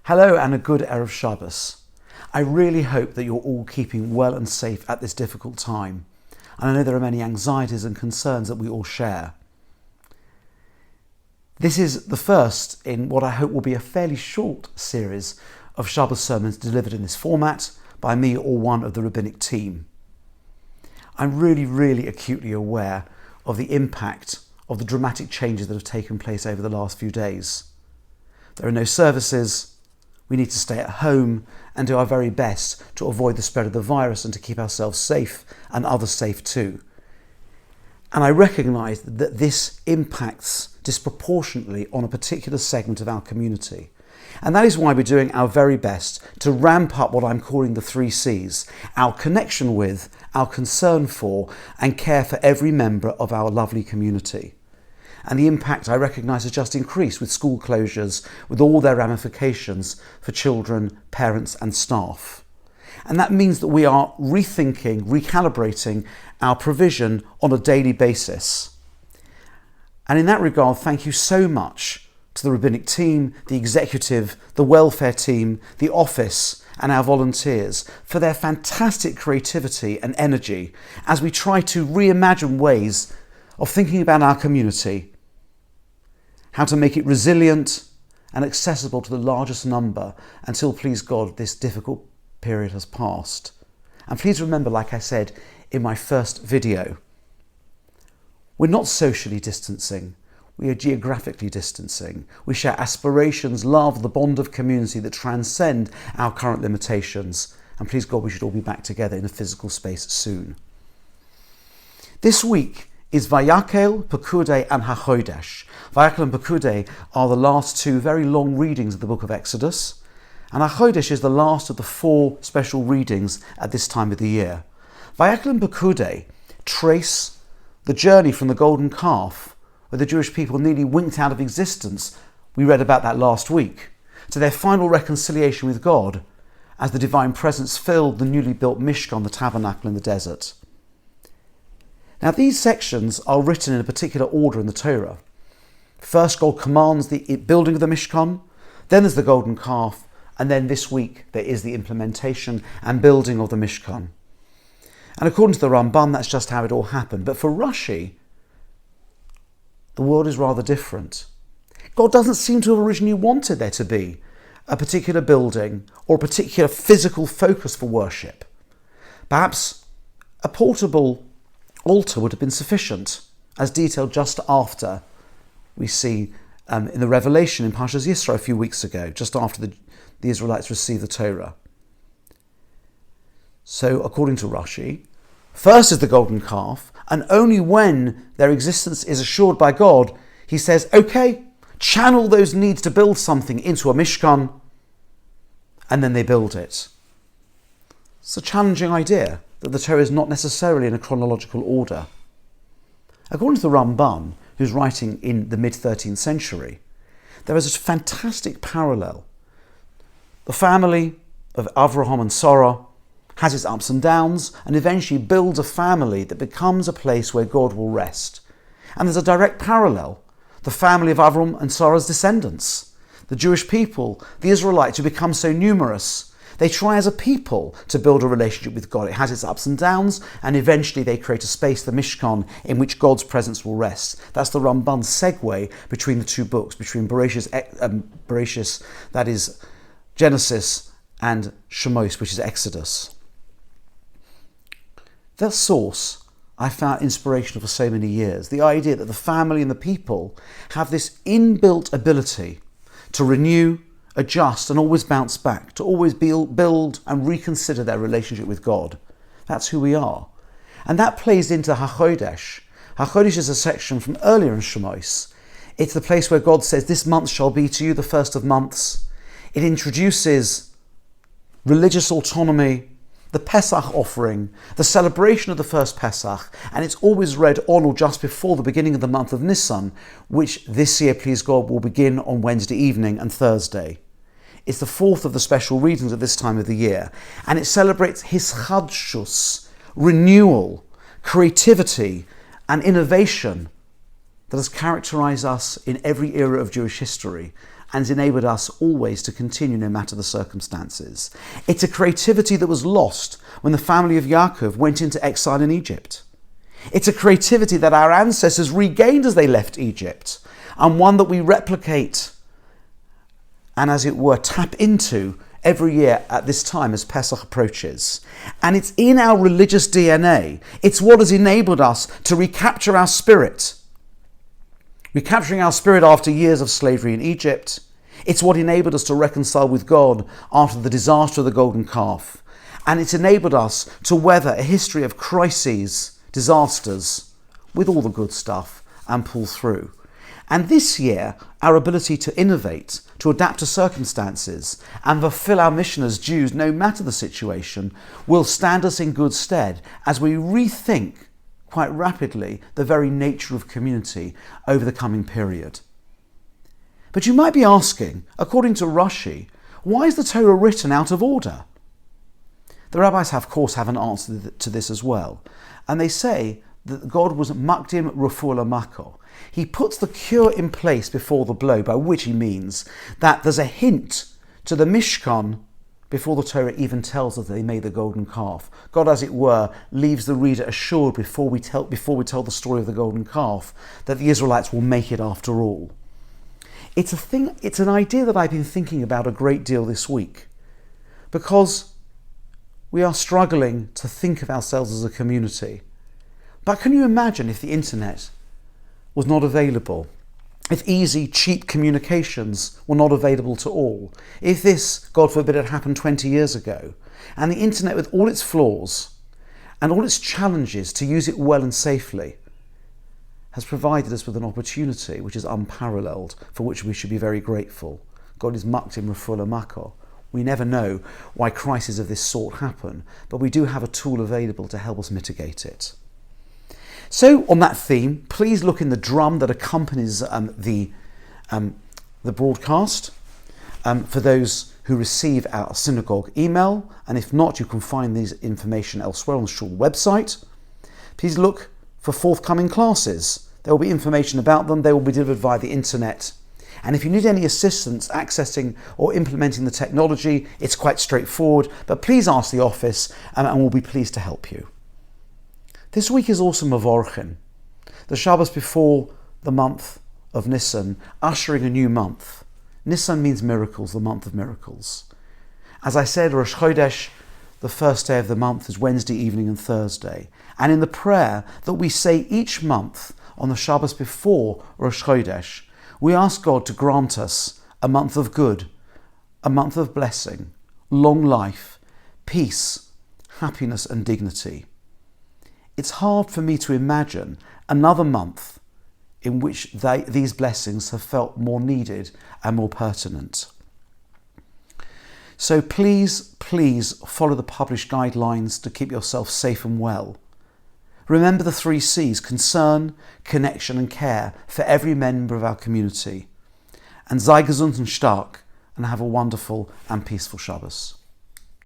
Hello and a good Erev Shabbos. I really hope that you're all keeping well and safe at this difficult time. And I know there are many anxieties and concerns that we all share. This is the first in what I hope will be a fairly short series of Shabbos sermons delivered in this format by me or one of the rabbinic team. I'm really acutely aware of the impact of the dramatic changes that have taken place over the last few days. There are no services. We need to stay at home and do our very best to avoid the spread of the virus and to keep ourselves safe and others safe too. And I recognise that this impacts disproportionately on a particular segment of our community. And that is why we're doing our very best to ramp up what I'm calling the 3 C's: our connection with, our concern for, and care for every member of our lovely community. And the impact, I recognise, has just increased with school closures, with all their ramifications for children, parents and staff. And that means that we are rethinking, recalibrating our provision on a daily basis. And in that regard, thank you so much to the rabbinic team, the executive, the welfare team, the office and our volunteers for their fantastic creativity and energy as we try to reimagine ways of thinking about our community, how to make it resilient and accessible to the largest number until, please God, this difficult period has passed. And please remember, like I said in my first video, we're not socially distancing, we are geographically distancing. We share aspirations, love, the bond of community that transcend our current limitations. And please God, we should all be back together in a physical space soon. This week is Vayakel, Pekudei and HaChodesh. Vayakel and Pekudei are the last 2 very long readings of the book of Exodus, and HaChodesh is the last of the 4 special readings at this time of the year. Vayakel and Pekudei trace the journey from the golden calf, where the Jewish people nearly winked out of existence, we read about that last week, to their final reconciliation with God as the divine presence filled the newly built Mishkan, the tabernacle in the desert. Now these sections are written in a particular order in the Torah. First, God commands the building of the Mishkan, then there's the golden calf, and then this week there is the implementation and building of the Mishkan. And according to the Ramban, that's just how it all happened. But for Rashi, the world is rather different. God doesn't seem to have originally wanted there to be a particular building or a particular physical focus for worship. Perhaps a portable altar would have been sufficient, as detailed just after we see in the Revelation in Parshas Yisro a few weeks ago, just after the Israelites received the Torah. So according to Rashi, first is the golden calf, and only when their existence is assured by God, he says, okay, channel those needs to build something into a Mishkan, and then they build it. It's a challenging idea that the Torah is not necessarily in a chronological order. According to the Ramban, who's writing in the mid-13th century, there is a fantastic parallel. The family of Avraham and Sarah has its ups and downs and eventually builds a family that becomes a place where God will rest. And there's a direct parallel. The family of Avraham and Sarah's descendants, the Jewish people, the Israelites who become so numerous, they try as a people to build a relationship with God. It has its ups and downs, and eventually they create a space, the Mishkan, in which God's presence will rest. That's the Ramban's segue between the 2 books, between Bereshis, that is Genesis, and Shemos, which is Exodus. That source I found inspirational for so many years. The idea that the family and the people have this inbuilt ability to renew, adjust and always bounce back, to always build and reconsider their relationship with God. That's who we are. And that plays into HaChodesh. HaChodesh is a section from earlier in Shemos. It's the place where God says, this month shall be to you the first of months. It introduces religious autonomy, the Pesach offering, the celebration of the first Pesach, and it's always read on or just before the beginning of the month of Nisan, which this year, please God, will begin on Wednesday evening and Thursday. It's the 4th of the special readings at this time of the year, and it celebrates hischadshus, renewal, creativity and innovation that has characterised us in every era of Jewish history, and has enabled us always to continue no matter the circumstances. It's a creativity that was lost when the family of Yaakov went into exile in Egypt. It's a creativity that our ancestors regained as they left Egypt, and one that we replicate and, as it were, tap into every year at this time as Pesach approaches. And it's in our religious DNA. It's what has enabled us to recapture our spirit. Recapturing our spirit after years of slavery in Egypt. It's what enabled us to reconcile with God after the disaster of the golden calf. And it's enabled us to weather a history of crises, disasters, with all the good stuff, and pull through. And this year, our ability to innovate, to adapt to circumstances, and fulfill our mission as Jews, no matter the situation, will stand us in good stead as we rethink quite rapidly the very nature of community over the coming period. But you might be asking, according to Rashi, why is the Torah written out of order? The rabbis, of course, have an answer to this as well. And they say that God was makdim refuah mako. He puts the cure in place before the blow, by which he means that there's a hint to the Mishkan before the Torah even tells us that they made the golden calf. God, as it were, leaves the reader assured before we tell the story of the golden calf that the Israelites will make it after all. It's an idea that I've been thinking about a great deal this week, because we are struggling to think of ourselves as a community. But can you imagine if the internet was not available? If easy, cheap communications were not available to all? If this, God forbid, had happened 20 years ago, and the internet, with all its flaws and all its challenges to use it well and safely, has provided us with an opportunity which is unparalleled, for which we should be very grateful. God is makdim refuah mako. We never know why crises of this sort happen, but we do have a tool available to help us mitigate it. So, on that theme, please look in the drum that accompanies the broadcast for those who receive our synagogue email, and if not, you can find this information elsewhere on the shul website. Please look for forthcoming classes. There will be information about them. They will be delivered via the internet. And if you need any assistance accessing or implementing the technology, it's quite straightforward, but please ask the office and we'll be pleased to help you. This week is also Mavorchen, the Shabbat before the month of Nisan, ushering a new month. Nisan means miracles, the month of miracles. As I said, Rosh Chodesh, the first day of the month, is Wednesday evening and Thursday. And in the prayer that we say each month on the Shabbat before Rosh Chodesh, we ask God to grant us a month of good, a month of blessing, long life, peace, happiness and dignity. It's hard for me to imagine another month in which these blessings have felt more needed and more pertinent. So please follow the published guidelines to keep yourself safe and well. Remember the 3 C's: concern, connection and care for every member of our community. And sei gesund und stark, and have a wonderful and peaceful Shabbos.